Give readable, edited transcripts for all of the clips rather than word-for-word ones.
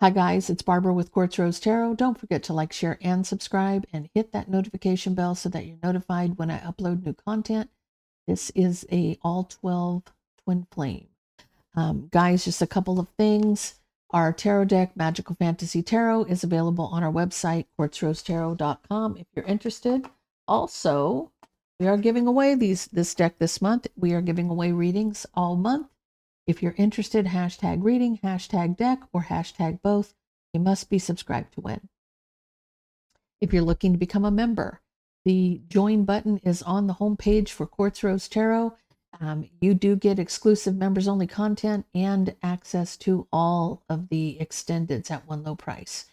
Hi guys, it's Barbara with Quartz Rose Tarot. Don't forget to like, share, and subscribe, and hit that notification bell so that you're notified when I upload new content. This is a all 12 twin flame. Guys, just a couple of things. Our tarot deck, Magical Fantasy Tarot, is available on our website, quartzrosetarot.com, if you're interested. Also, we are giving away this deck this month. We are giving away readings all month. If you're interested, hashtag reading, hashtag deck, or hashtag both. You must be subscribed to win. If you're looking to become a member, the join button is on the homepage for Quartz Rose Tarot. You do get exclusive members only content and access to all of the extendeds at one low price.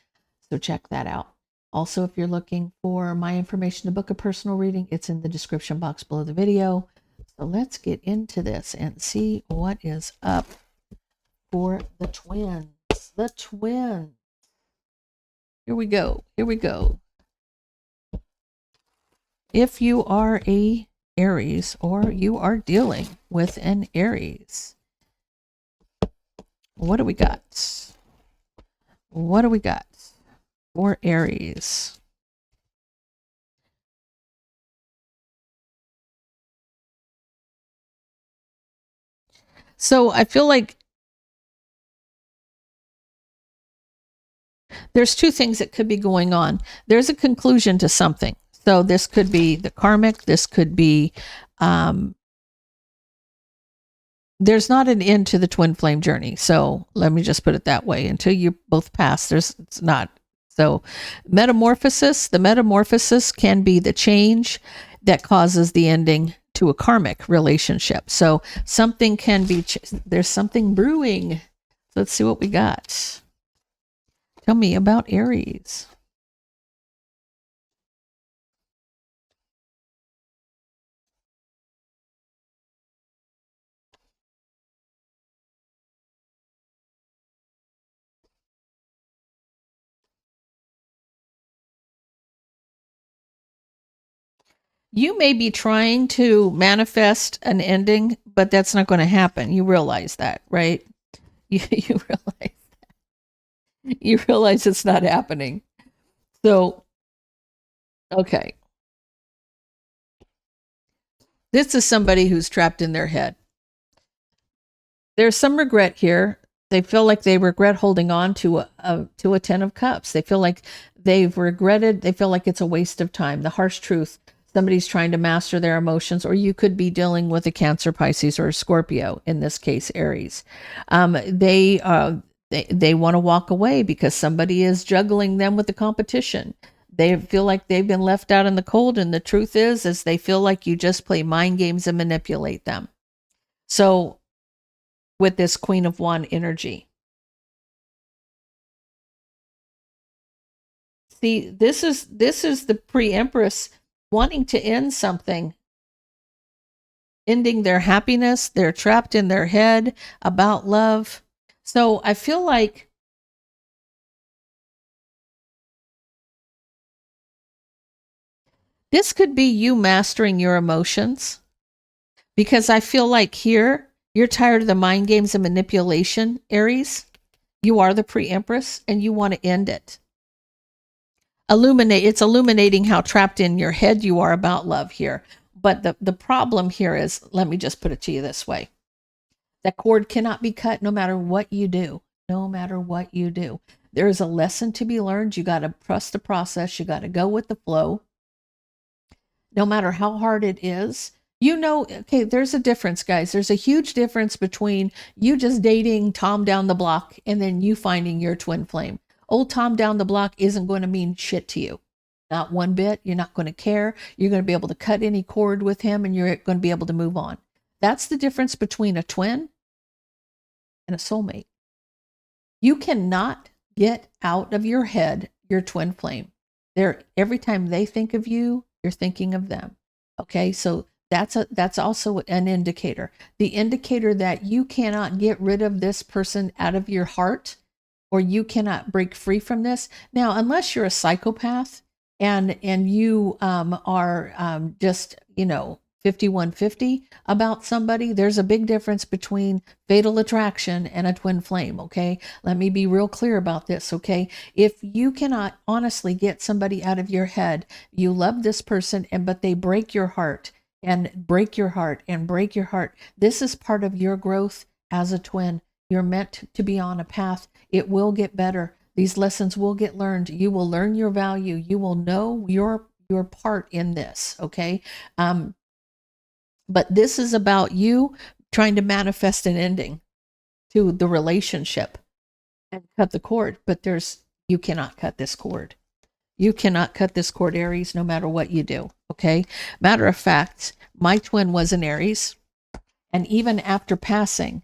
So check that out. Also, if you're looking for my information to book a personal reading, it's in the description box below the video. So let's get into this and see what is up for the twins. The twins. Here we go. Here we go. If you are a Aries or you are dealing with an Aries, what do we got? What do we got for Aries? So I feel like there's two things that could be going on. There's a conclusion to something. So this could be the karmic. This could be, there's not an end to the twin flame journey. So let me just put it that way. Until you both pass, it's not. So metamorphosis, the metamorphosis can be the change that causes the ending to a karmic relationship. So something can be, there's something brewing. Let's see what we got. Tell me about Aries. You may be trying to manifest an ending, but that's not going to happen. You realize that, right? You realize that. You realize it's not happening. So, okay. This is somebody who's trapped in their head. There's some regret here. They feel like they regret holding on to a 10 of cups. They feel like they've regretted. They feel like it's a waste of time. The harsh truth. Somebody's trying to master their emotions, or you could be dealing with a Cancer, Pisces, or a Scorpio, in this case, Aries. They want to walk away because somebody is juggling them with the competition. They feel like they've been left out in the cold, and the truth is they feel like you just play mind games and manipulate them. So with this Queen of Wands energy, see, this is the pre-Empress wanting to end something, ending their happiness. They're trapped in their head about love. So I feel like this could be you mastering your emotions, because I feel like here you're tired of the mind games and manipulation, Aries. You are the pre-Empress and you want to end it. It's illuminating how trapped in your head you are about love here. But the problem here is, let me just put it to you this way. That cord cannot be cut no matter what you do. No matter what you do. There is a lesson to be learned. You got to trust the process. You got to go with the flow. No matter how hard it is. Okay, there's a difference, guys. There's a huge difference between you just dating Tom down the block and then you finding your twin flame. Old Tom down the block isn't going to mean shit to you. Not one bit. You're not going to care. You're going to be able to cut any cord with him and you're going to be able to move on. That's the difference between a twin and a soulmate. You cannot get out of your head your twin flame. Every time they think of you, you're thinking of them. Okay, so that's also an indicator. The indicator that you cannot get rid of this person out of your heart, or you cannot break free from this. Now, unless you're a psychopath and you are just, 5150 about somebody, there's a big difference between fatal attraction and a twin flame, okay? Let me be real clear about this, okay? If you cannot honestly get somebody out of your head, you love this person, but they break your heart and break your heart and break your heart. This is part of your growth as a twin. You're meant to be on a path. It will get better. These lessons will get learned. You will learn your value. You will know your part in this, okay? But this is about you trying to manifest an ending to the relationship and cut the cord. But you cannot cut this cord. You cannot cut this cord, Aries, no matter what you do, okay? Matter of fact, my twin was an Aries, and even after passing,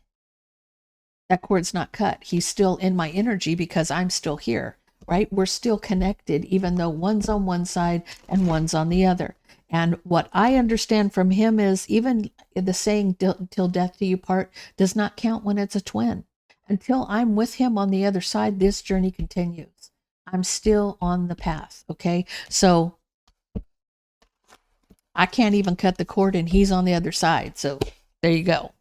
that cord's not cut. He's still in my energy because I'm still here, right? We're still connected, even though one's on one side and one's on the other. And what I understand from him is even the saying, till death do you part, does not count when it's a twin. Until I'm with him on the other side, this journey continues. I'm still on the path, okay? So I can't even cut the cord and he's on the other side. So there you go.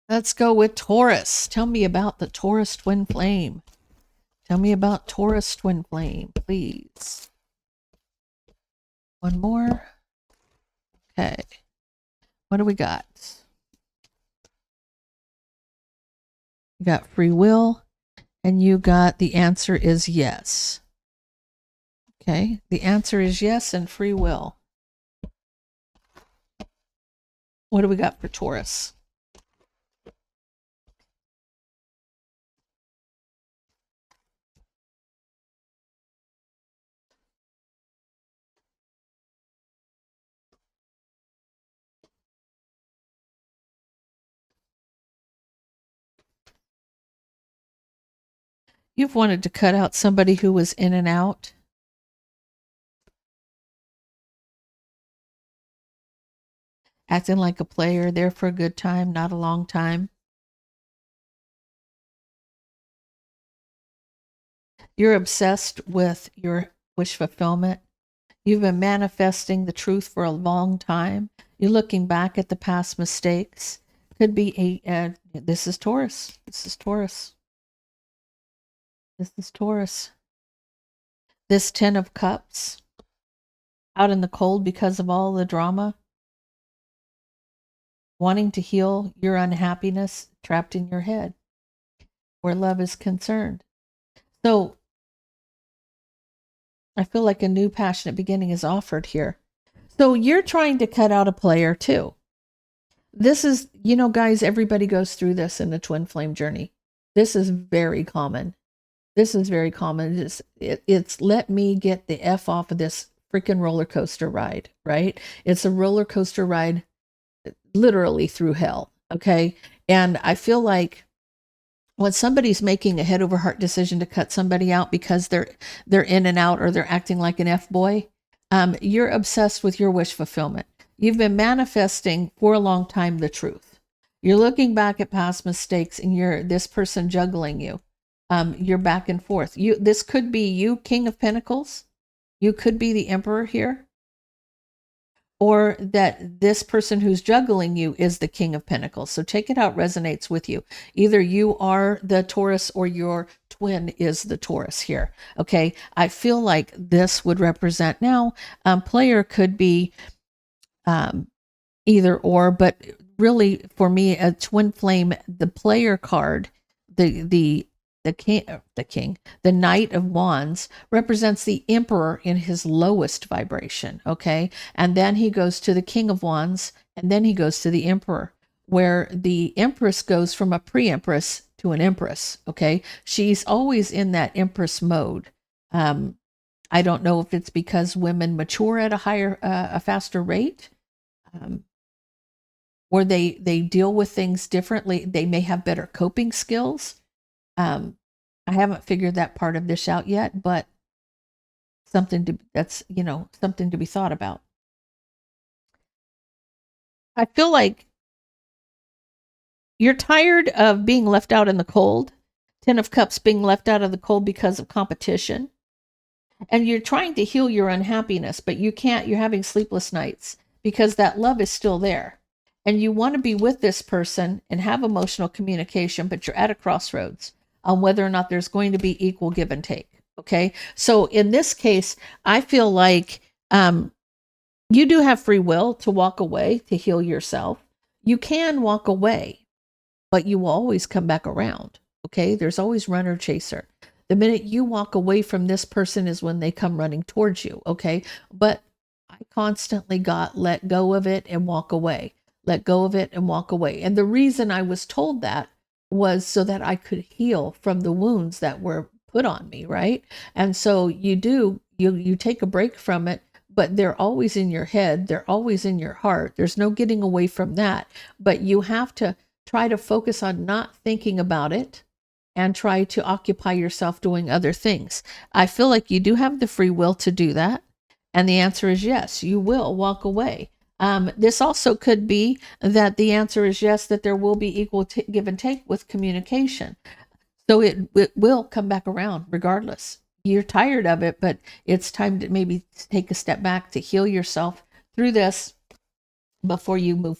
Let's go with Taurus. Tell me about the Taurus twin flame. Tell me about Taurus twin flame, please. One more. Okay. What do we got? You got free will, and you got the answer is yes. Okay. The answer is yes and free will. What do we got for Taurus? You've wanted to cut out somebody who was in and out. Acting like a player, there for a good time, not a long time. You're obsessed with your wish fulfillment. You've been manifesting the truth for a long time. You're looking back at the past mistakes. Could be this is Taurus. This is Taurus. This is Taurus. This 10 of Cups, out in the cold because of all the drama, wanting to heal your unhappiness trapped in your head, where love is concerned. So I feel like a new passionate beginning is offered here. So you're trying to cut out a player too. This is, guys, everybody goes through this in the twin flame journey. This is very common. This is very common. It's let me get the F off of this freaking roller coaster ride, right? It's a roller coaster ride literally through hell, okay? And I feel like when somebody's making a head over heart decision to cut somebody out because they're in and out or they're acting like an F-boy, you're obsessed with your wish fulfillment. You've been manifesting for a long time the truth. You're looking back at past mistakes and you're this person juggling you. You're back and forth. This could be you, King of Pentacles. You could be the Emperor here. Or that this person who's juggling you is the King of Pentacles. So take it how it resonates with you. Either you are the Taurus or your twin is the Taurus here. Okay. I feel like this would represent now, player could be either or, but really for me, a twin flame, the player card, the Knight of Wands represents the Emperor in his lowest vibration, okay? And then he goes to the King of Wands, and then he goes to the Emperor, where the Empress goes from a pre-Empress to an Empress, okay? She's always in that Empress mode. I don't know if it's because women mature at a faster rate, or they deal with things differently. They may have better coping skills. I haven't figured that part of this out yet, but something to be thought about. I feel like you're tired of being left out in the cold. 10 of Cups being left out of the cold because of competition. And you're trying to heal your unhappiness, but you can't. You're having sleepless nights because that love is still there. And you want to be with this person and have emotional communication, but you're at a crossroads on whether or not there's going to be equal give and take. Okay. So in this case, I feel like you do have free will to walk away, to heal yourself. You can walk away, but you will always come back around. Okay. There's always runner chaser. The minute you walk away from this person is when they come running towards you. Okay. But I constantly got let go of it and walk away, let go of it and walk away. And the reason I was told that was so that I could heal from the wounds that were put on me. Right. And so you take a break from it, but they're always in your head. They're always in your heart. There's no getting away from that, but you have to try to focus on not thinking about it and try to occupy yourself doing other things. I feel like you do have the free will to do that. And the answer is yes, you will walk away. This also could be that the answer is yes, that there will be equal give and take with communication. So it will come back around regardless. You're tired of it, but it's time to maybe take a step back to heal yourself through this before you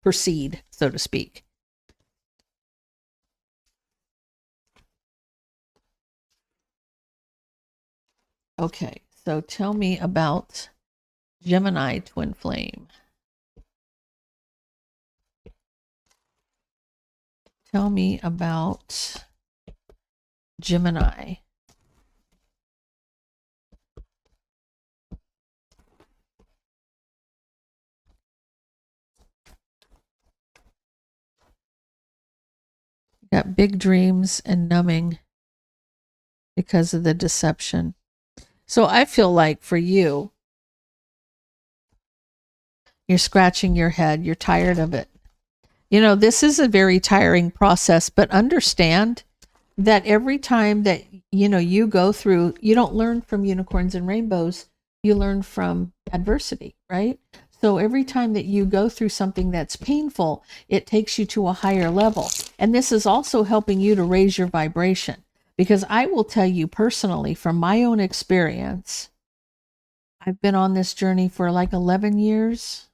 proceed, so to speak. Okay, so tell me about Gemini twin flame. Tell me about Gemini. Got big dreams and numbing because of the deception. So I feel like for you, you're scratching your head. You're tired of it. You know, this is a very tiring process, but understand that every time that, you go through, you don't learn from unicorns and rainbows. You learn from adversity, right? So every time that you go through something that's painful, it takes you to a higher level. And this is also helping you to raise your vibration. Because I will tell you personally, from my own experience, I've been on this journey for like 11 years.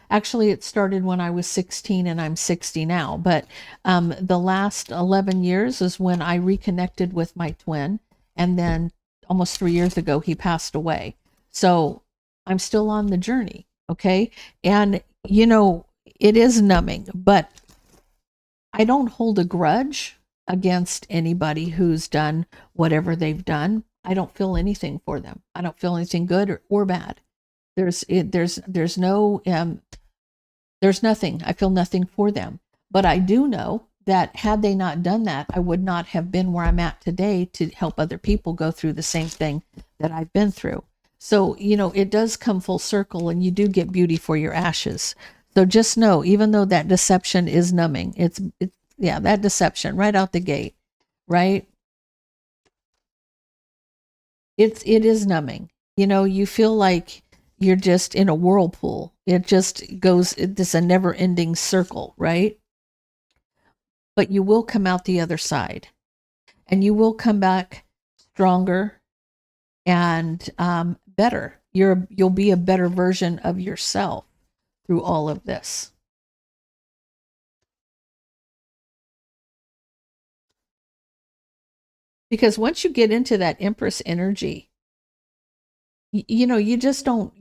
Actually, it started when I was 16 and I'm 60 now. But the last 11 years is when I reconnected with my twin. And then almost 3 years ago, he passed away. So I'm still on the journey. Okay. And, it is numbing, but I don't hold a grudge against anybody who's done whatever they've done. I don't feel anything for them. I don't feel anything good or bad. There's nothing. I feel nothing for them. But I do know that had they not done that, I would not have been where I'm at today to help other people go through the same thing that I've been through. So, it does come full circle and you do get beauty for your ashes. So just know, even though that deception is numbing, it's that deception right out the gate, right? It is numbing. You feel like you're just in a whirlpool. It just goes, it's a never ending circle, right? But you will come out the other side and you will come back stronger and better. You'll be a better version of yourself through all of this. Because once you get into that Empress energy, you just don't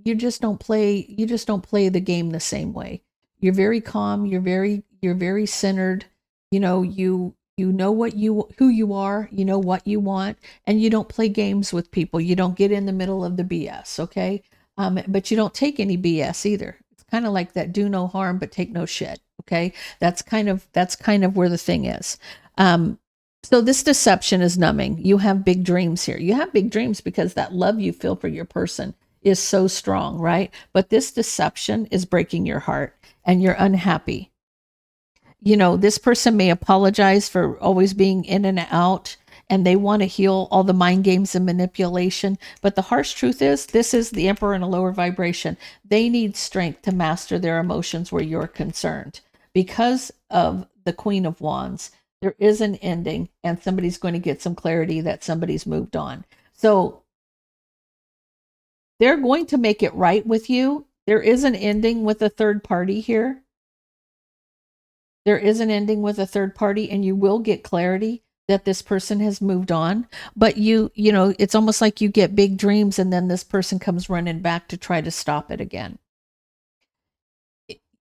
play the game the same way. You're very calm, you're very centered. You know who you are, you know what you want, and you don't play games with people. You don't get in the middle of the BS, okay? But you don't take any BS either. It's kind of like that do no harm but take no shit, okay? That's kind of where the thing is. So this deception is numbing. You have big dreams here. You have big dreams because that love you feel for your person is so strong, right? But this deception is breaking your heart and you're unhappy. This person may apologize for always being in and out, and they want to heal all the mind games and manipulation. But the harsh truth is, this is the Emperor in a lower vibration. They need strength to master their emotions where you're concerned. Because of the Queen of Wands, There is an ending, and somebody's going to get some clarity that somebody's moved on. So they're going to make it right with you. There is an ending with a third party here. There is an ending with a third party, and you will get clarity that this person has moved on. But you know, it's almost like you get big dreams, and then this person comes running back to try to stop it again.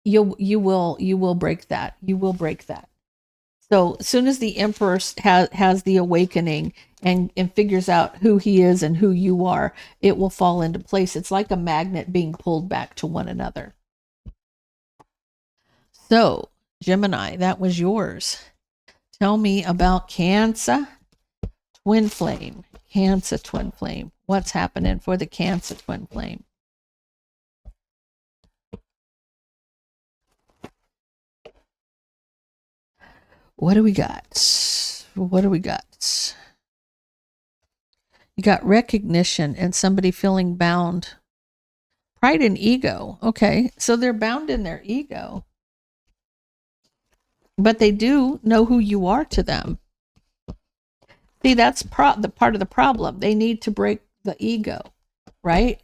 You will break that. You will break that. So as soon as the Emperor has the awakening and figures out who he is and who you are, it will fall into place. It's like a magnet being pulled back to one another. So, Gemini, that was yours. Tell me about Cancer twin flame. Cancer twin flame. What's happening for the Cancer twin flame? What do we got? What do we got? You got recognition and somebody feeling bound. Pride and ego. Okay, so they're bound in their ego. But they do know who you are to them. See, that's the part of the problem. They need to break the ego, right?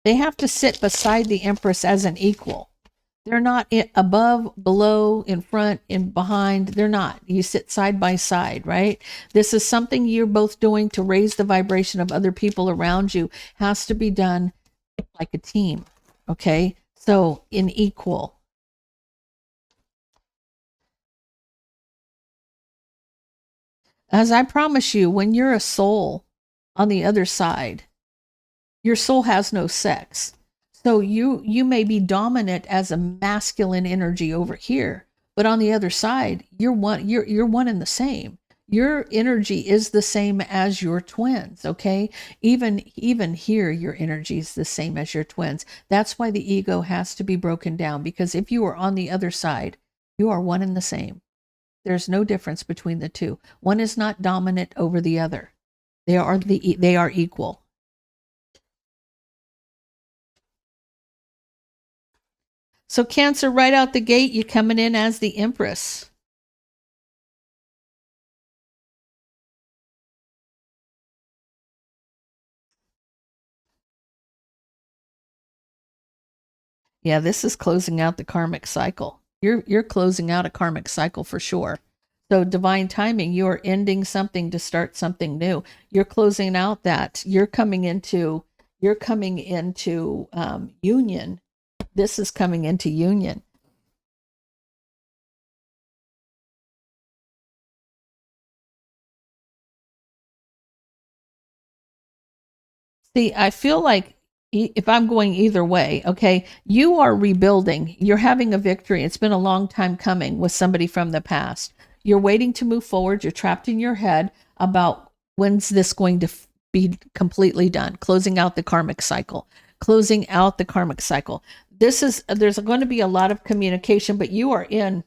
They have to sit beside the Empress as an equal. They're not above, below, in front, in behind. They're not. You sit side by side, right? This is something you're both doing to raise the vibration of other people around you. Has to be done like a team, okay? So in equal. As I promise you, when you're a soul on the other side, your soul has no sex. So you may be dominant as a masculine energy over here, but on the other side, you're one and the same. Your energy is the same as your twins, okay? Even here, your energy is the same as your twins. That's why the ego has to be broken down, because if you are on the other side, you are one and the same. There's no difference between the two. One is not dominant over the other. They are equal. So Cancer, right out the gate, you're coming in as the Empress. Yeah, this is closing out the karmic cycle. You're closing out a karmic cycle for sure. So divine timing, you are ending something to start something new. You're closing out that. You're coming into union. This is coming into union. See, I feel like if I'm going either way, okay, you are rebuilding. You're having a victory. It's been a long time coming with somebody from the past. You're waiting to move forward. You're trapped in your head about when's this going to be completely done, closing out the karmic cycle, closing out the karmic cycle. There's going to be a lot of communication, but you're in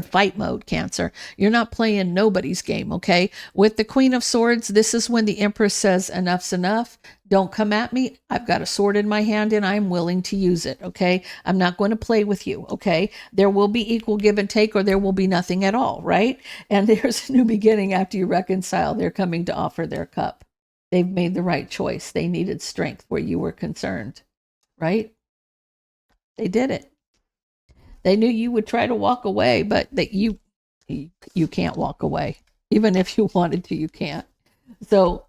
fight mode, Cancer. You're not playing nobody's game, okay? With the Queen of Swords, this is when the Empress says, enough's enough. Don't come at me. I've got a sword in my hand and I'm willing to use it, okay? I'm not going to play with you, okay? There will be equal give and take, or there will be nothing at all, right? And there's a new beginning after you reconcile. They're coming to offer their cup. They've made the right choice. They needed strength where you were concerned, right? They did it. They knew you would try to walk away, but that you can't walk away. Even if you wanted to, you can't. So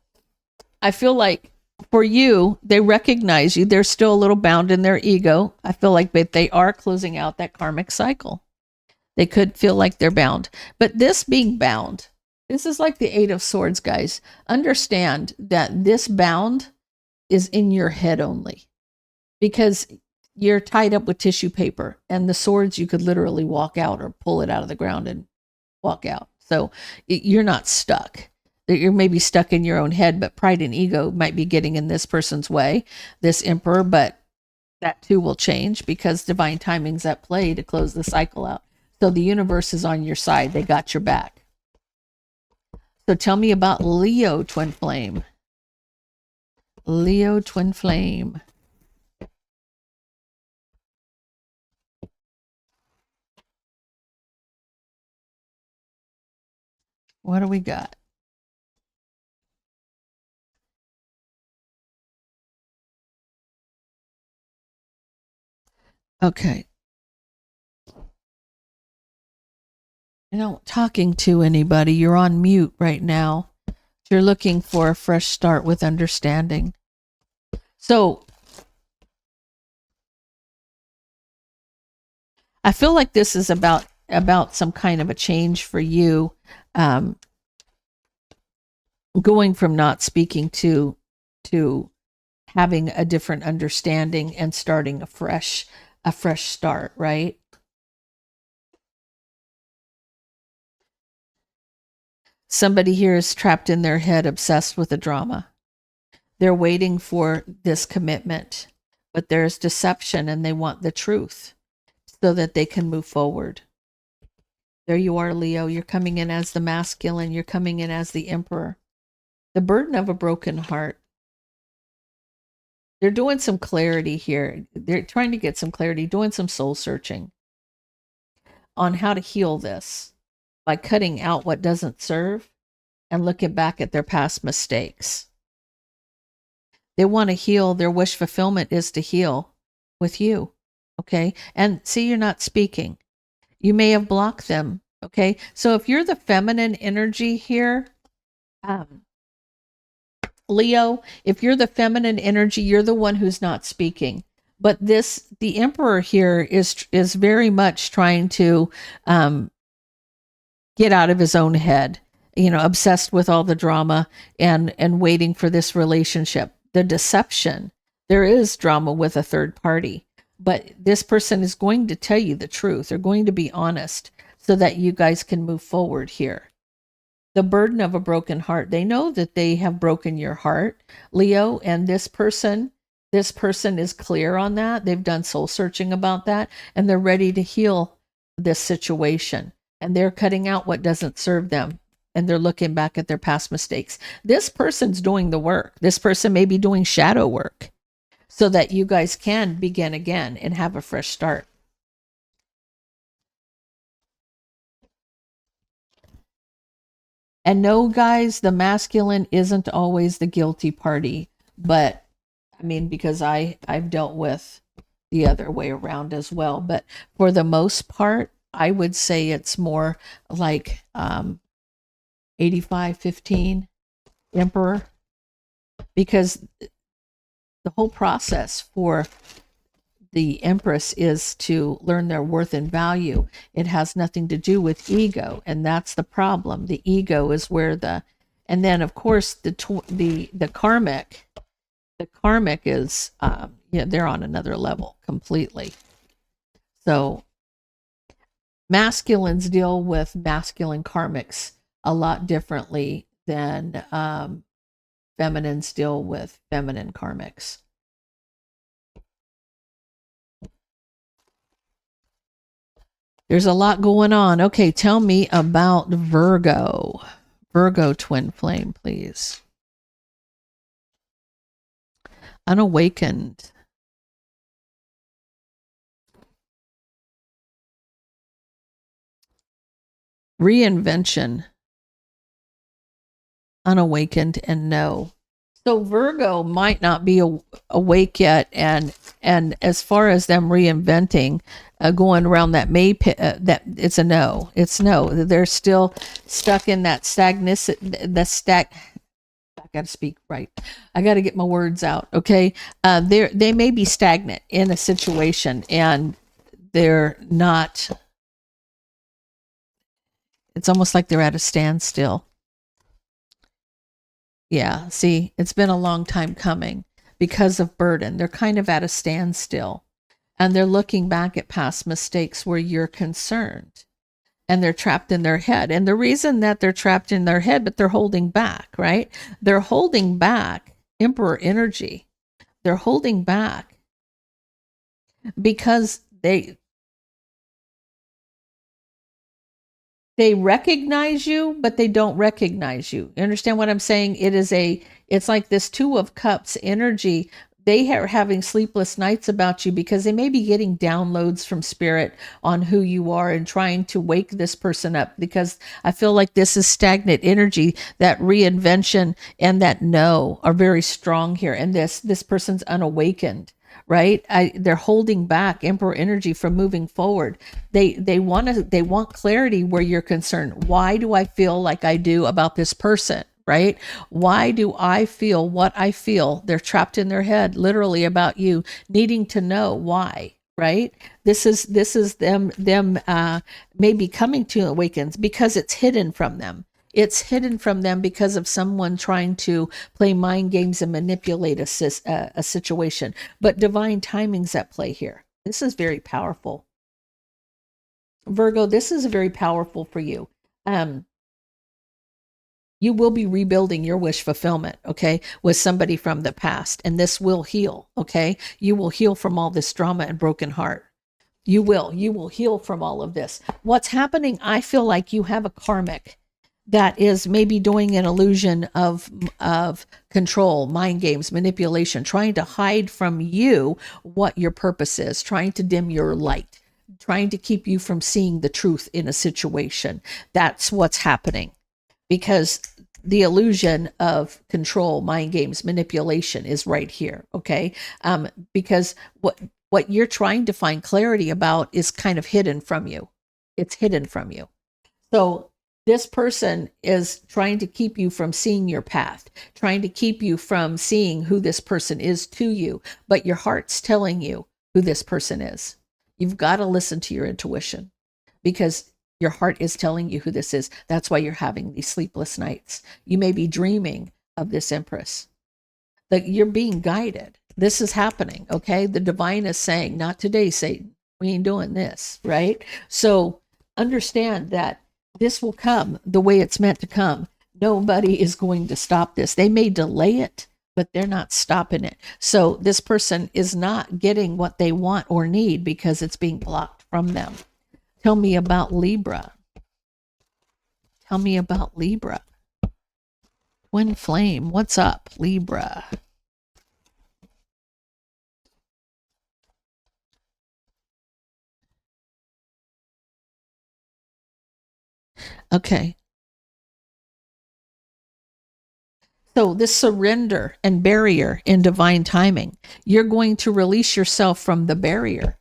I feel like for you, they recognize you. They're still a little bound in their ego. I feel like they are closing out that karmic cycle. They could feel like they're bound. But this being bound, this is like the Eight of Swords, guys. Understand that this bound is in your head only, because you're tied up with tissue paper, and the swords you could literally walk out or pull it out of the ground and walk out. So you're not stuck. You're maybe stuck in your own head, but pride and ego might be getting in this person's way, this emperor, but that too will change because divine timing's at play to close the cycle out. So the universe is on your side. They got your back. So tell me about Leo twin flame. Leo twin flame. What do we got? Okay. You're not talking to anybody. You're on mute right now. You're looking for a fresh start with understanding. So I feel like this is about some kind of a change for you, going from not speaking to having a different understanding and starting a fresh start, right? Somebody here is trapped in their head, obsessed with the drama. They're waiting for this commitment, but there's deception and they want the truth so that they can move forward. There you are, Leo. You're coming in as the masculine. You're coming in as the emperor. The burden of a broken heart. They're doing some clarity here. They're trying to get some clarity, doing some soul searching on how to heal this by cutting out what doesn't serve and looking back at their past mistakes. They want to heal. Their wish fulfillment is to heal with you. Okay. And see, you're not speaking. You may have blocked them. Okay. So if you're the feminine energy here, Leo, if you're the feminine energy, you're the one who's not speaking. But the emperor here is very much trying to get out of his own head, obsessed with all the drama and waiting for this relationship. The deception, there is drama with a third party, but this person is going to tell you the truth. They're going to be honest so that you guys can move forward here. The burden of a broken heart. They know that they have broken your heart, Leo, and this person is clear on that. They've done soul searching about that, and they're ready to heal this situation. And they're cutting out what doesn't serve them. And they're looking back at their past mistakes. This person's doing the work. This person may be doing shadow work so that you guys can begin again and have a fresh start. And no, guys, the masculine isn't always the guilty party. But, I mean, because I've dealt with the other way around as well. But for the most part, I would say it's more like 85-15 emperor, because the whole process for the empress is to learn their worth and value. It has nothing to do with ego, and that's the problem. The ego is where and then of course the karmic is they're on another level completely. So masculines deal with masculine karmics a lot differently than feminines deal with feminine karmics. There's a lot going on. Okay, tell me about Virgo. Virgo twin flame, please. Unawakened. Reinvention. Unawakened and no. So Virgo might not be awake yet, and as far as them reinventing, going around that that it's a no. It's no. They're still stuck in that I got to speak right. I got to get my words out. Okay, they may be stagnant in a situation, and they're not. It's almost like they're at a standstill. Yeah, see, it's been a long time coming because of burden. They're kind of at a standstill, and they're looking back at past mistakes where you're concerned, and they're trapped in their head. And the reason that they're trapped in their head, but they're holding back, right? They're holding back Emperor energy. They're holding back because they recognize you, but they don't recognize you. You understand what I'm saying? It's like this Two of Cups energy. they are having sleepless nights about you because they may be getting downloads from spirit on who you are and trying to wake this person up, because I feel like this is stagnant energy. That reinvention and that no are very strong here. And this person's unawakened, right? They're holding back Emperor energy from moving forward. They want clarity where you're concerned. Why do I feel like I do about this person? Right? Why do I feel what I feel? They're trapped in their head, literally, about you, needing to know why. Right? This is them maybe coming to awakens because it's hidden from them. It's hidden from them because of someone trying to play mind games and manipulate a situation. But divine timing's at play here. This is very powerful. Virgo, this is very powerful for you. You will be rebuilding your wish fulfillment, okay, with somebody from the past, and this will heal, okay? You will heal from all this drama and broken heart. You will heal from all of this. What's happening, I feel like you have a karmic that is maybe doing an illusion of control, mind games, manipulation, trying to hide from you what your purpose is, trying to dim your light, trying to keep you from seeing the truth in a situation. That's what's happening. Because the illusion of control, mind games, manipulation is right here, okay? Because what you're trying to find clarity about is kind of hidden from you. It's hidden from you. So this person is trying to keep you from seeing your path, trying to keep you from seeing who this person is to you, but your heart's telling you who this person is. You've got to listen to your intuition, because your heart is telling you who this is. That's why you're having these sleepless nights. You may be dreaming of this Empress. Like, you're being guided. This is happening, okay? The divine is saying, not today, Satan. We ain't doing this, right? So understand that this will come the way it's meant to come. Nobody is going to stop this. They may delay it, but they're not stopping it. So this person is not getting what they want or need because it's being blocked from them. Tell me about Libra. Tell me about Libra. Twin flame, what's up, Libra? Okay. So this surrender and barrier in divine timing, you're going to release yourself from the barrier.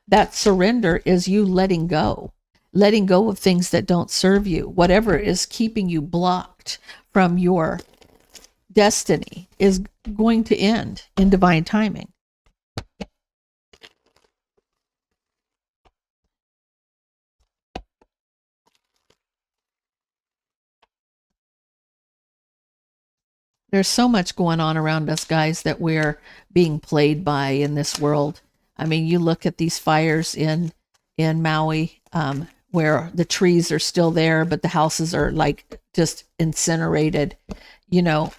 That surrender is you letting go of things that don't serve you. Whatever is keeping you blocked from your destiny is going to end in divine timing. There's so much going on around us, guys, that we're being played by in this world. I mean, you look at these fires in Maui, where the trees are still there, but the houses are like just incinerated. You know,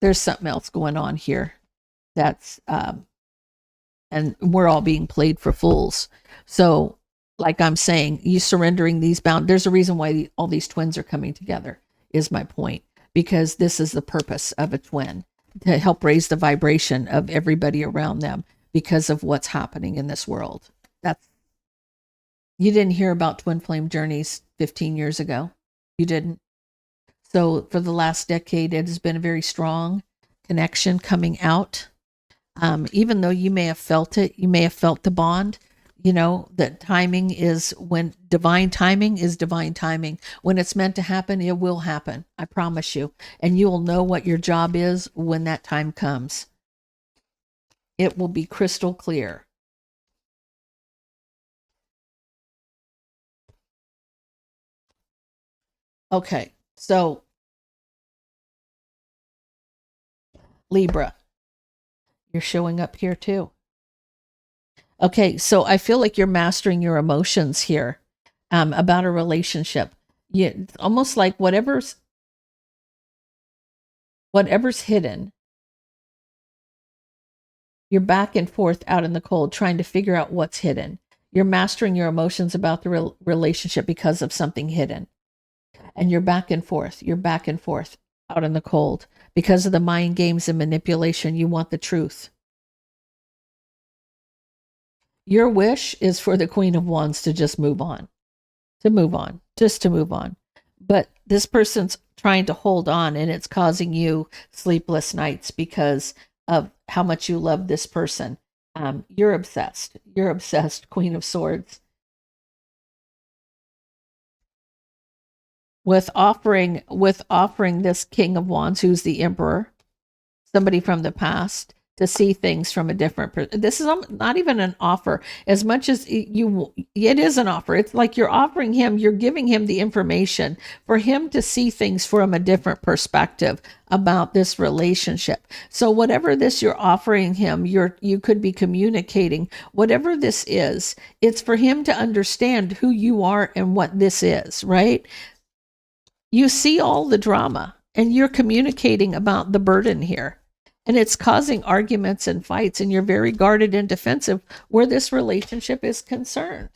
there's something else going on here. That's and we're all being played for fools. So, like I'm saying, you surrendering these bounds. There's a reason why all these twins are coming together. Is my point, because this is the purpose of a twin, to help raise the vibration of everybody around them because of what's happening in this world. You didn't hear about twin flame journeys 15 years ago. You didn't. So for the last decade, it has been a very strong connection coming out. Even though you may have felt it, you may have felt the bond, you know, that timing is when divine timing is divine timing. When it's meant to happen, it will happen. I promise you. And you will know what your job is when that time comes. It will be crystal clear. Okay, so Libra, you're showing up here too. Okay, so I feel like you're mastering your emotions here about a relationship. Almost like whatever's hidden, you're back and forth out in the cold trying to figure out what's hidden. You're mastering your emotions about the relationship because of something hidden. And you're back and forth out in the cold because of the mind games and manipulation. You want the truth. Your wish is for the Queen of Wands to just move on, just to move on. But this person's trying to hold on, and it's causing you sleepless nights because of how much you love this person. You're obsessed. You're obsessed, Queen of Swords. With offering this King of Wands, who's the Emperor, somebody from the past, to see things from a different this is not even an offer as much as it is an offer. It's like you're offering him, you're giving him the information for him to see things from a different perspective about this relationship. So whatever this you're offering him, you could be communicating whatever this is. It's for him to understand who you are and what this is, right? You see all the drama and you're communicating about the burden here. And it's causing arguments and fights, and you're very guarded and defensive where this relationship is concerned.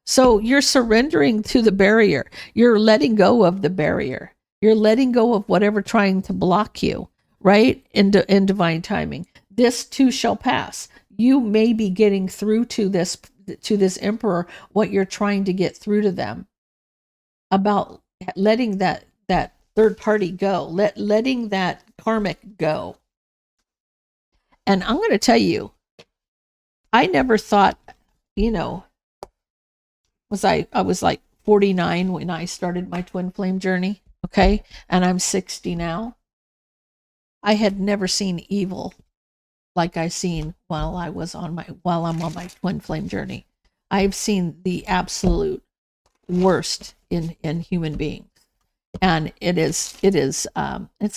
So you're surrendering to the barrier. You're letting go of the barrier. You're letting go of whatever trying to block you, right? In divine timing. This too shall pass. You may be getting through to this Emperor what you're trying to get through to them about letting that third party go, letting that karmic go. And I'm going to tell you, I never thought, I was like 49 when I started my twin flame journey, okay? And I'm 60 now. I had never seen evil like I seen while I'm on my twin flame journey. I've seen the absolute worst in human beings. And it's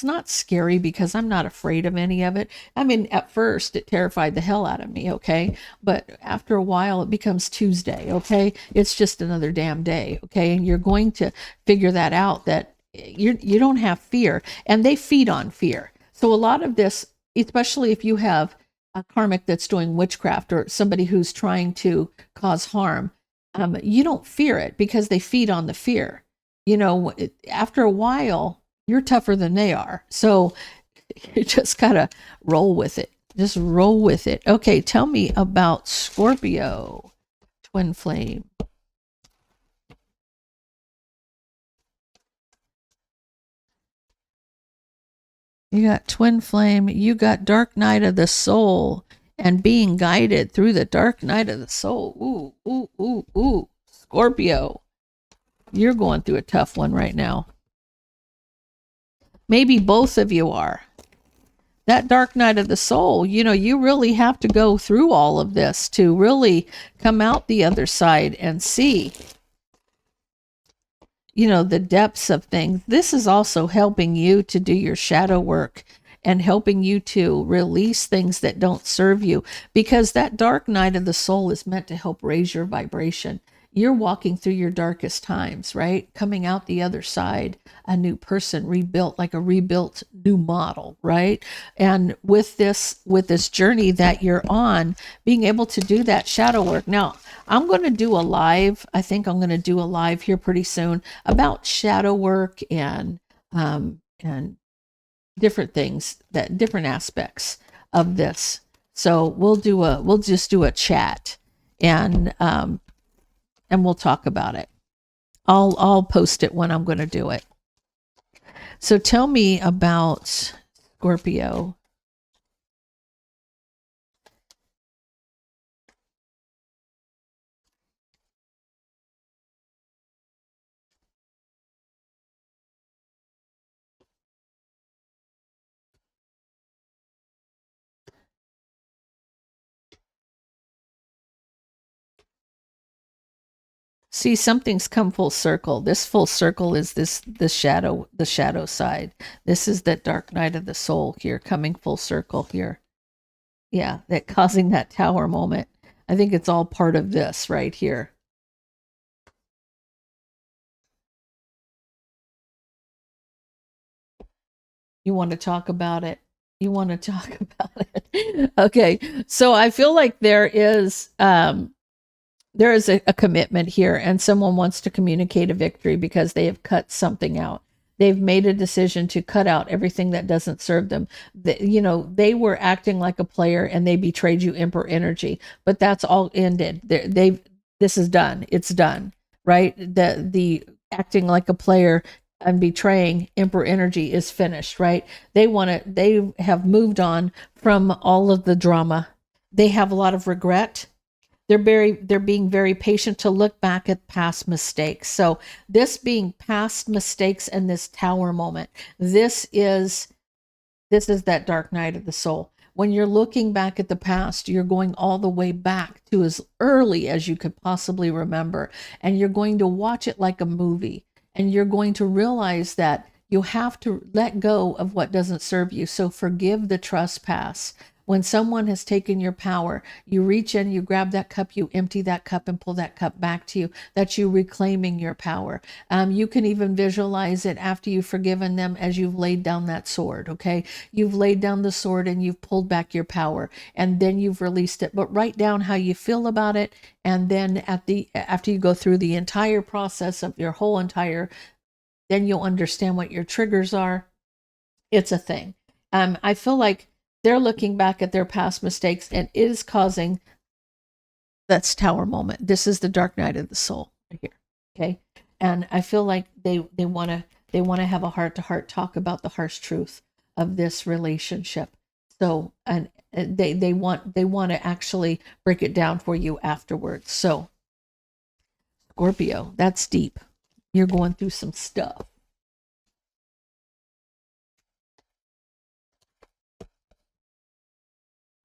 not scary because I'm not afraid of any of it. I mean, at first it terrified the hell out of me, okay? But after a while it becomes Tuesday, okay? It's just another damn day, okay? And you're going to figure that out, that you don't have fear, and they feed on fear. So a lot of this, especially if you have a karmic that's doing witchcraft or somebody who's trying to cause harm, you don't fear it because they feed on the fear. After a while, you're tougher than they are. So you just gotta roll with it. Just roll with it. Okay, tell me about Scorpio, twin flame. You got twin flame. You got dark night of the soul and being guided through the dark night of the soul. Ooh. Scorpio. You're going through a tough one right now. Maybe both of you are. That dark night of the soul, you really have to go through all of this to really come out the other side and see, the depths of things. This is also helping you to do your shadow work and helping you to release things that don't serve you, because that dark night of the soul is meant to help raise your vibration. You're walking through your darkest times, right? Coming out the other side, a new person, rebuilt, like a rebuilt new model, right? And with this journey that you're on, being able to do that shadow work. Now, I'm going to do a live. I think I'm going to do a live here pretty soon about shadow work and different things, that different aspects of this. So we'll just do a chat and we'll talk about it. I'll post it when I'm going to do it. So tell me about Scorpio. See, something's come full circle. This full circle is the shadow side. This is that dark night of the soul here, coming full circle here. Yeah, that causing that tower moment. I think it's all part of this right here. You want to talk about it? You want to talk about it? Okay, so I feel like there is a commitment here, and someone wants to communicate a victory because they have cut something out. They've made a decision to cut out everything that doesn't serve them. They were acting like a player and they betrayed you, Emperor energy, but that's all ended. This is done. It's done, right? The acting like a player and betraying Emperor energy is finished, right? They have moved on from all of the drama. They have a lot of regret. They're being very patient to look back at past mistakes. So this being past mistakes and this tower moment, this is that dark night of the soul. When you're looking back at the past, you're going all the way back to as early as you could possibly remember, and you're going to watch it like a movie, and you're going to realize that you have to let go of what doesn't serve you. So forgive the trespass. When someone has taken your power, you reach in, you grab that cup, you empty that cup and pull that cup back to you. That's you reclaiming your power. You can even visualize it after you've forgiven them as you've laid down that sword, okay? You've laid down the sword and you've pulled back your power, and then you've released it. But write down how you feel about it, and then after you go through the entire process of your whole entire, then you'll understand what your triggers are. It's a thing. I feel like they're looking back at their past mistakes, and it is causing that's tower moment. This is the dark night of the soul right here. Okay. And I feel like they want to have a heart-to-heart talk about the harsh truth of this relationship. So, and they want to actually break it down for you afterwards. So Scorpio, that's deep. You're going through some stuff.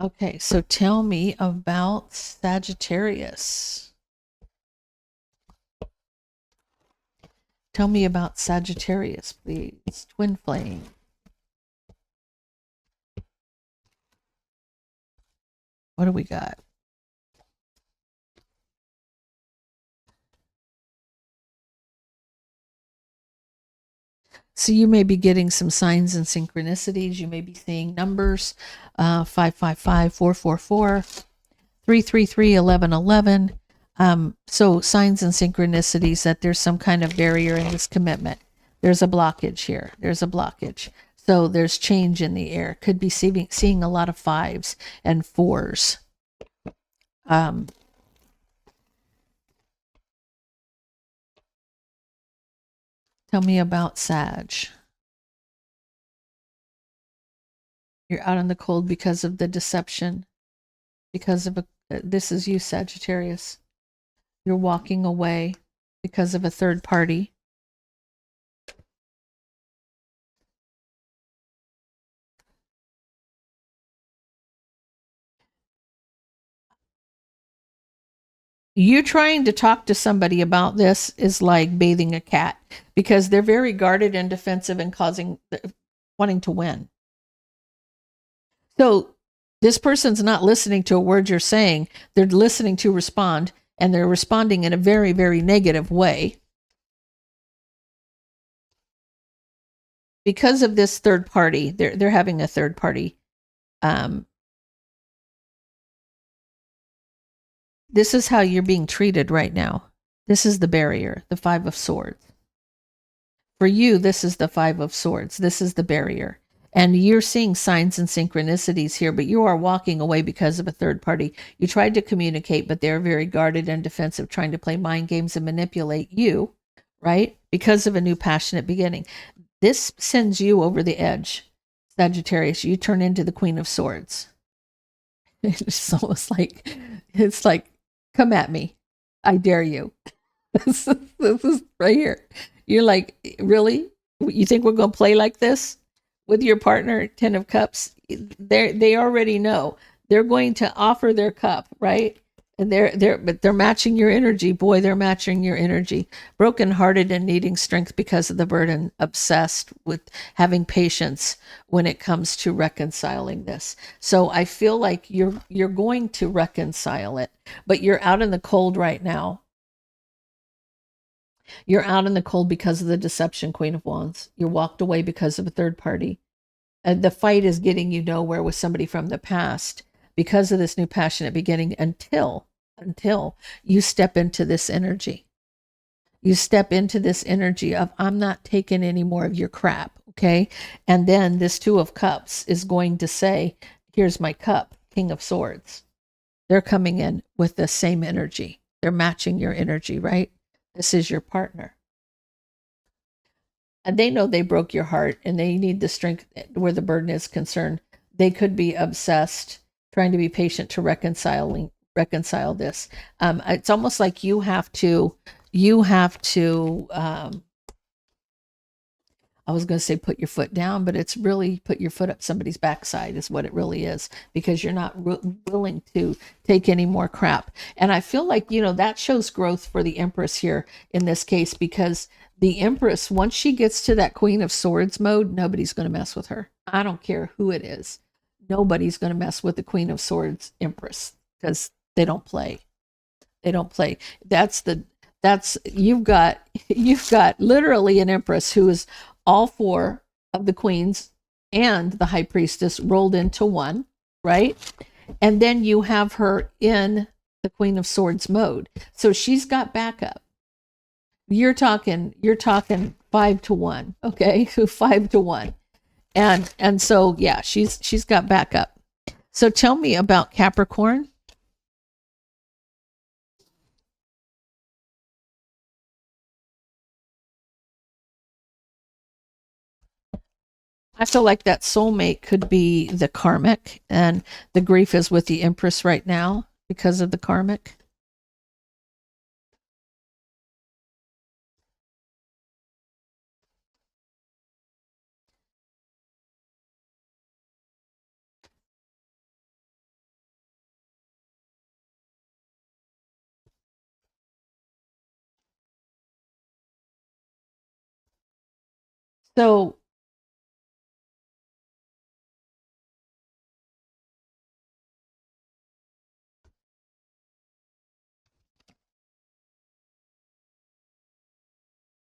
Okay, so tell me about Sagittarius. Tell me about Sagittarius, please. Twin flame. What do we got? So you may be getting some signs and synchronicities. You may be seeing numbers, 555, 444, 333, 1111. So signs and synchronicities that there's some kind of barrier in this commitment. There's a blockage here. There's a blockage. So there's change in the air. Could be seeing a lot of 5s and 4s. Tell me about Sag. You're out in the cold because of the deception. Because of this is you, Sagittarius. You're walking away because of a third party. You trying to talk to somebody about this is like bathing a cat, because they're very guarded and defensive and wanting to win. So this person's not listening to a word you're saying. They're listening to respond, and they're responding in a very, very negative way. Because of this third party, they're having a third party. This is how you're being treated right now. This is the barrier, the 5 of Swords. For you, this is the 5 of Swords. This is the barrier. And you're seeing signs and synchronicities here, but you are walking away because of a third party. You tried to communicate, but they're very guarded and defensive, trying to play mind games and manipulate you, right? Because of a new passionate beginning. This sends you over the edge, Sagittarius. You turn into the Queen of Swords. It's almost like, it's like, come at me. I dare you. This is right here. You're like, really? You think we're going to play like this with your partner? 10 of Cups. They already know. They're going to offer their cup, right? And they're matching your energy. Boy, they're matching your energy. Brokenhearted and needing strength because of the burden. Obsessed with having patience when it comes to reconciling this. So I feel like you're going to reconcile it, but you're out in the cold right now. You're out in the cold because of the deception, Queen of Wands. You walked away because of a third party. The fight is getting you nowhere with somebody from the past because of this new passionate beginning until you step into this energy. You step into this energy of, I'm not taking any more of your crap, okay? And then this Two of Cups is going to say, here's my cup, King of Swords. They're coming in with the same energy. They're matching your energy, right? This is your partner. And they know they broke your heart and they need the strength where the burden is concerned. They could be obsessed, trying to be patient to reconcile this. It's almost like you have to I was going to say put your foot down, but it's really put your foot up somebody's backside is what it really is, because you're not willing to take any more crap. And I feel like, that shows growth for the Empress here in this case, because the Empress, once she gets to that Queen of Swords mode, nobody's going to mess with her. I don't care who it is. Nobody's going to mess with the Queen of Swords Empress, because they don't play. They don't play. You've got literally an Empress who is all four of the queens and the High Priestess rolled into one, right? And then you have her in the Queen of Swords mode. So she's got backup. You're talking 5-1, okay? 5-1. And so yeah, she's got backup. So tell me about Capricorn. I feel like that soulmate could be the karmic, and the grief is with the Empress right now because of the karmic. So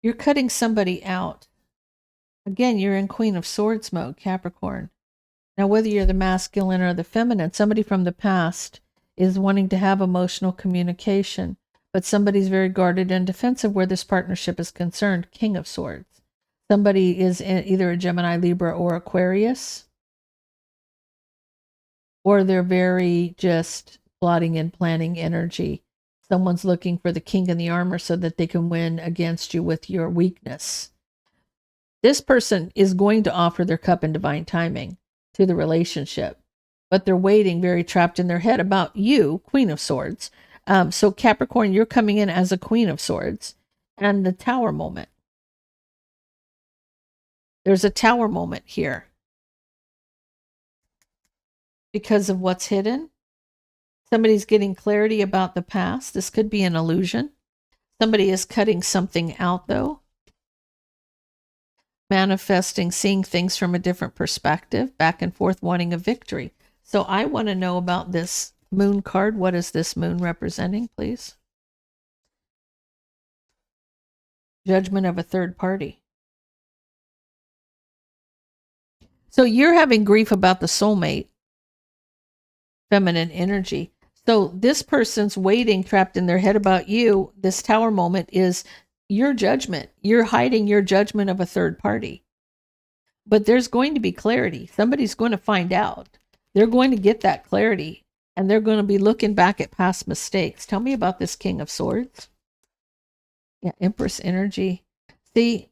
you're cutting somebody out. Again, you're in Queen of Swords mode, Capricorn. Now, whether you're the masculine or the feminine, somebody from the past is wanting to have emotional communication, but somebody's very guarded and defensive where this partnership is concerned, King of Swords. Somebody is either a Gemini, Libra, or Aquarius, or they're very just plotting and planning energy. Someone's looking for the king in the armor so that they can win against you with your weakness. This person is going to offer their cup in divine timing to the relationship, but they're waiting, very trapped in their head about you, Queen of Swords. So Capricorn, you're coming in as a Queen of Swords, and the Tower moment. There's a Tower moment here because of what's hidden. Somebody's getting clarity about the past. This could be an illusion. Somebody is cutting something out, though. Manifesting, seeing things from a different perspective, back and forth, wanting a victory. So I want to know about this moon card. What is this moon representing, please? Judgment of a third party. So you're having grief about the soulmate, feminine energy. So this person's waiting, trapped in their head about you. This Tower moment is your judgment. You're hiding your judgment of a third party. But there's going to be clarity. Somebody's going to find out. They're going to get that clarity, and they're going to be looking back at past mistakes. Tell me about this King of Swords. Yeah, Empress energy. See,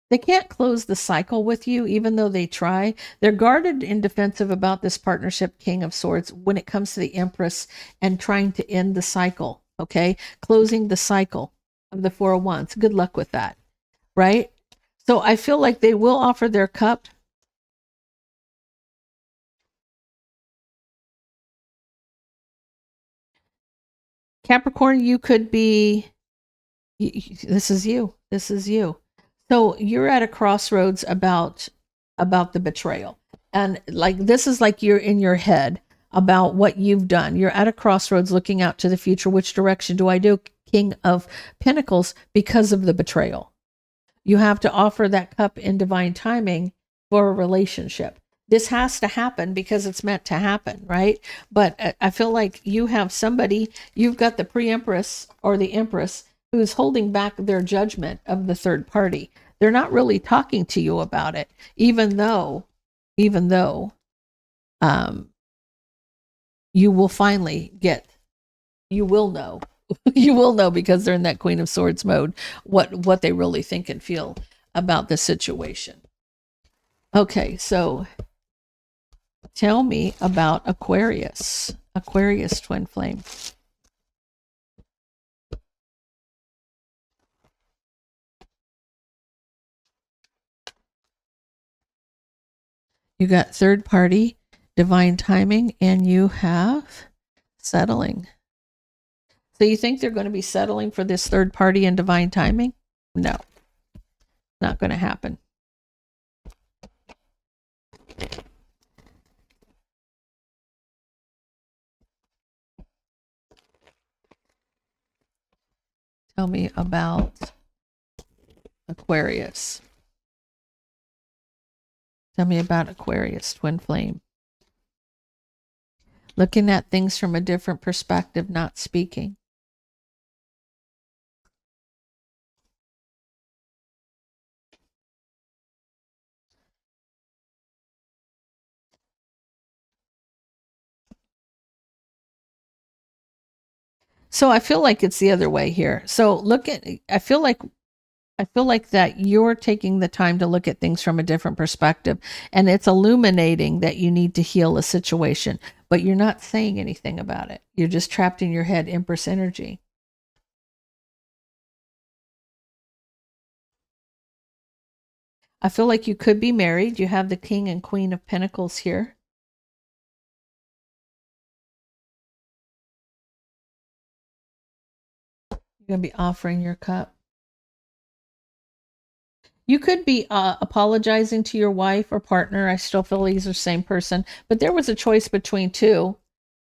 they can't close the cycle with you, even though they try. They're guarded and defensive about this partnership, King of Swords, when it comes to the Empress and trying to end the cycle, okay? Closing the cycle of the Four of Wands. Good luck with that, right? So I feel like they will offer their cup. Capricorn, you could be, this is you. This is you. So you're at a crossroads about the betrayal. And like this is like you're in your head about what you've done. You're at a crossroads looking out to the future. Which direction do I do? King of Pentacles, because of the betrayal. You have to offer that cup in divine timing for a relationship. this has to happen because it's meant to happen, right? But I feel like you have somebody, you've got the pre-empress or the empress who's holding back their judgment of the third party. They're not really talking to you about it, even though um, you will finally you will know, you will know because they're in that Queen of Swords mode, what they really think and feel about the situation. Okay, so tell me about Aquarius twin flame. You got third party, divine timing, and you have settling. So you think they're going to be settling for this third party and divine timing? No, not going to happen. Tell me about Aquarius. Tell me about Aquarius, twin flame. Looking at things from a different perspective, not speaking. So I feel like it's the other way here. So I feel like that you're taking the time to look at things from a different perspective, and it's illuminating that you need to heal a situation, but you're not saying anything about it. You're just trapped in your head, Empress energy. I feel like you could be married. You have the King and Queen of Pentacles here. You're going to be offering your cup. You could be apologizing to your wife or partner. I still feel he's the same person, but there was a choice between two,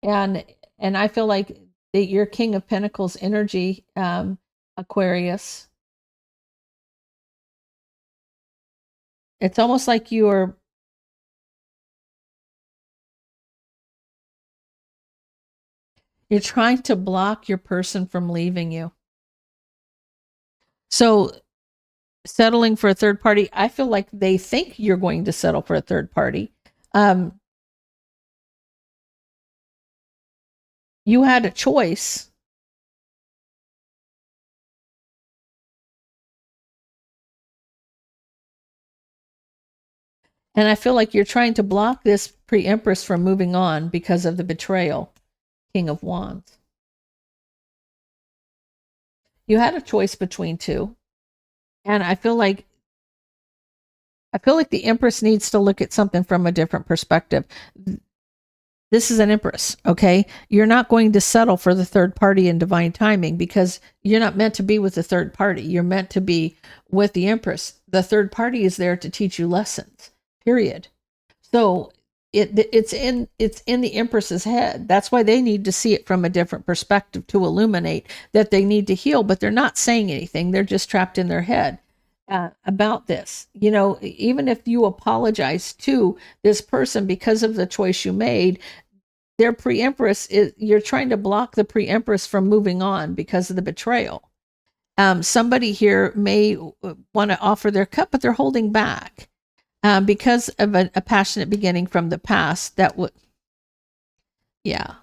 and I feel like your King of Pentacles energy, Aquarius. It's almost like you're trying to block your person from leaving you. So settling for a third party, I feel like they think you're going to settle for a third party. You had a choice. And I feel like you're trying to block this pre-empress from moving on because of the betrayal, King of Wands. You had a choice between two. And I feel like the Empress needs to look at something from a different perspective. This is an Empress, okay? You're not going to settle for the third party in divine timing because you're not meant to be with the third party. You're meant to be with the Empress. The third party is there to teach you lessons, period. So it's in the Empress's head. That's why they need to see it from a different perspective to illuminate that they need to heal, but they're not saying anything. They're just trapped in their head. About this, even if you apologize to this person because of the choice you made, their pre-empress you're trying to block the pre-empress from moving on because of the betrayal. Somebody here may want to offer their cup, but they're holding back because of a passionate beginning from the past. That would, yeah,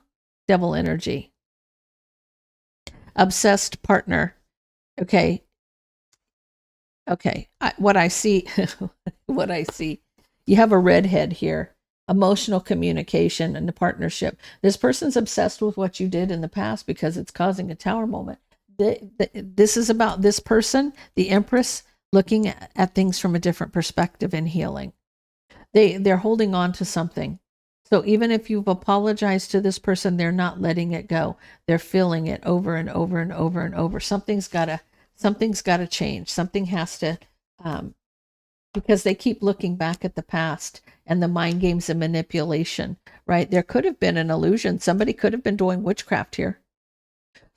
devil energy, obsessed partner. Okay. What I see, you have a redhead here, emotional communication and the partnership. This person's obsessed with what you did in the past because it's causing a tower moment. This is about this person, the Empress, looking at things from a different perspective and healing. They're holding on to something. So even if you've apologized to this person, they're not letting it go. They're feeling it over and over and over and over. Something's got to change. Something has to, because they keep looking back at the past and the mind games and manipulation, right? There could have been an illusion. Somebody could have been doing witchcraft here.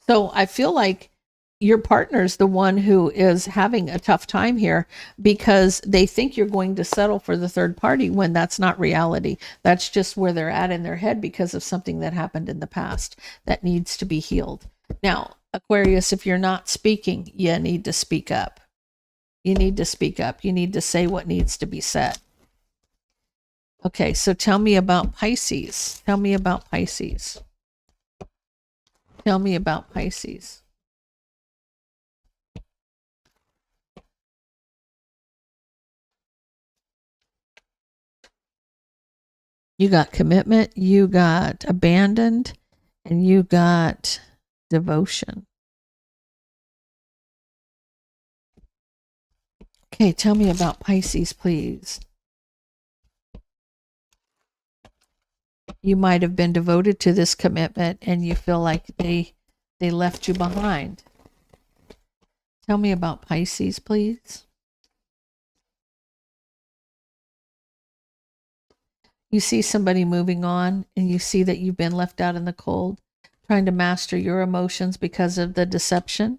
So I feel like your partner's the one who is having a tough time here because they think you're going to settle for the third party when that's not reality. That's just where they're at in their head because of something that happened in the past that needs to be healed. Now, Aquarius, if you're not speaking, you need to speak up. You need to speak up. You need to say what needs to be said. Okay, so tell me about Pisces. Tell me about Pisces. Tell me about Pisces. You got commitment, you got abandoned, and you got devotion. Okay, tell me about Pisces, please. You might have been devoted to this commitment and you feel like they left you behind. Tell me about Pisces, please. You see somebody moving on and you see that you've been left out in the cold, trying to master your emotions because of the deception,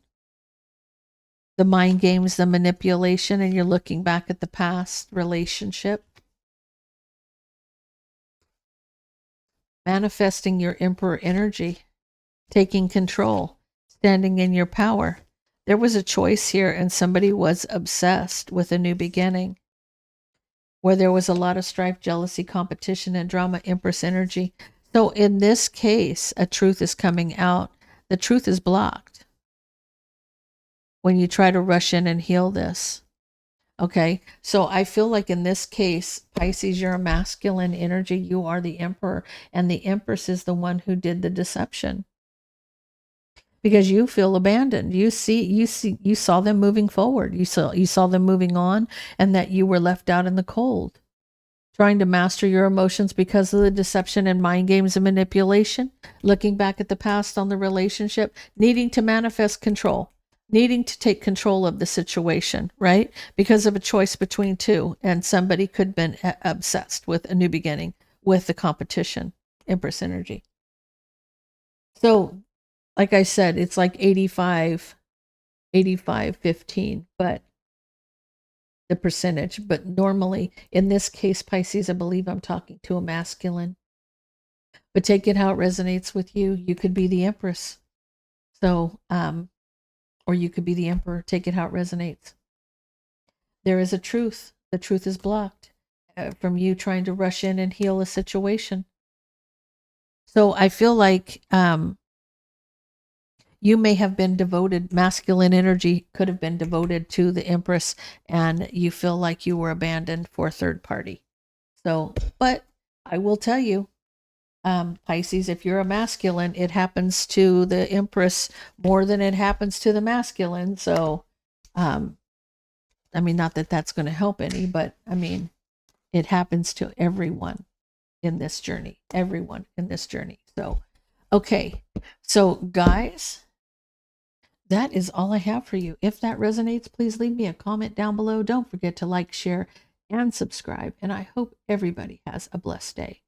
the mind games, the manipulation, and you're looking back at the past relationship. Manifesting your Emperor energy, taking control, standing in your power. There was a choice here and somebody was obsessed with a new beginning where there was a lot of strife, jealousy, competition, and drama, Empress energy. So in this case, a truth is coming out. The truth is blocked when you try to rush in and heal this. Okay, so I feel like in this case, Pisces, you're a masculine energy. You are the Emperor, and the Empress is the one who did the deception. Because you feel abandoned. You saw them moving forward. You saw them moving on, and that you were left out in the cold, trying to master your emotions because of the deception and mind games and manipulation, looking back at the past on the relationship, needing to manifest control, needing to take control of the situation, right? Because of a choice between two, and somebody could have been obsessed with a new beginning, with the competition, Empress energy. So, like I said, it's like 85, 15, but the percentage. But normally, in this case, Pisces, I believe I'm talking to a masculine. But take it how it resonates with you. You could be the Empress. So, or you could be the Emperor. Take it how it resonates. There is a truth. The truth is blocked from you trying to rush in and heal a situation. So I feel like you may have been devoted, masculine energy could have been devoted to the Empress, and you feel like you were abandoned for a third party. So, but I will tell you, Pisces, if you're a masculine, it happens to the Empress more than it happens to the masculine. So, I mean, not that that's going to help any, but I mean, it happens to everyone in this journey, everyone in this journey. So, okay. So guys, that is all I have for you. If that resonates, please leave me a comment down below. Don't forget to like, share, and subscribe. And I hope everybody has a blessed day.